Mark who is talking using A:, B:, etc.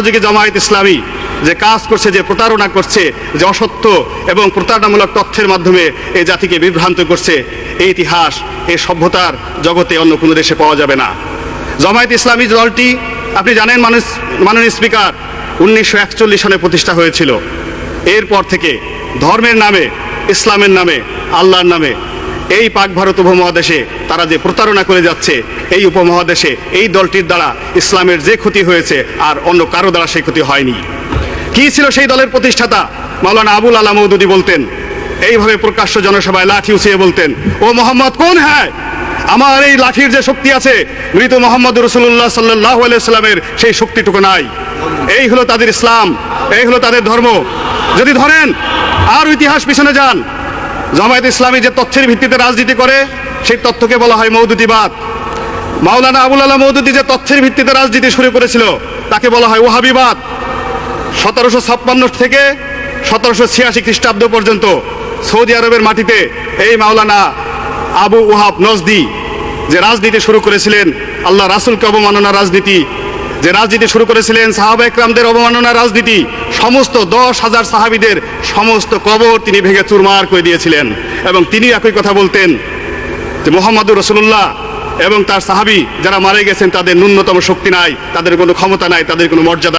A: সহযোগী জামায়াত ইসলামী যে কাজ করছে, যে প্রতারণা করছে, যে অসত্য এবং প্রতারণামূলক তথ্যের মাধ্যমে এই জাতিকে বিভ্রান্ত করছে, এই ইতিহাস এই সভ্যতার জগতে অন্য কোনো দেশে পাওয়া যাবে না। জামায়াত ইসলামী দলটি আপনি জানেন মাননীয় স্পিকার 1941 সালে প্রতিষ্ঠা হয়েছিল। এরপর থেকে ধর্মের নামে, ইসলামের নামে, আল্লাহর নামে এই পাক ভারত উপমহাদেশে তারা যে প্রতারণা করে যাচ্ছে, এই উপমহাদেশে এই দলটির দ্বারা ইসলামের যে ক্ষতি হয়েছে আর অন্য কারো দ্বারা সেই ক্ষতি হয়নি। কি ছিল সেই দলের প্রতিষ্ঠাতা? মাওলানা আবুল আলা মওদুদী বলতেন, এইভাবে প্রকাশ্য জনসভায় লাঠি উঠিয়ে বলতেন, ও মোহাম্মদ কোন হ্যায়, আমার এই লাঠির যে শক্তি আছে মৃত মোহাম্মদ রাসূলুল্লাহ সাল্লাল্লাহু আলাইহি সাল্লামের সেই শক্তিটুকু নাই। এই হলো তাদের ইসলাম, এই হলো তাদের ধর্ম। যদি ধরেন আর ইতিহাস পিছনে যান, জামায়াত ইসলামী যে তথ্যের ভিত্তিতে রাজনীতি করে সেই তথ্যকে বলা হয় মওদুদিবাদ। মাওলানা আবুল আলা মওদুদী যে তথ্যের ভিত্তিতে রাজনীতি শুরু করেছিল তাকে বলা হয় ওহাবিবাদ। 1756 থেকে 1786 খ্রিস্টাব্দ পর্যন্ত সৌদি আরবের মাটিতে এই মাওলানা আবু ওহাব নজদি যে রাজনীতি শুরু করেছিলেন, আল্লাহ রাসূলকে অবমাননার রাজনীতি, যে রাজনীতি শুরু করেছিলেন সাহাবা একরামদের অবমাননার রাজনীতি, সমস্ত 10,000 সাহাবীদের সমস্ত কবর তিনি ভেঙে চুরমার করে দিয়েছিলেন। এবং তিনি একই কথা বলতেন যে মুহাম্মদুর রাসূলুল্লাহ এবং তার সাহাবী যারা মারা গেছেন তাদের ন্যূনতম শক্তি নাই, তাদের কোনো ক্ষমতা নাই, তাদের কোনো মর্যাদা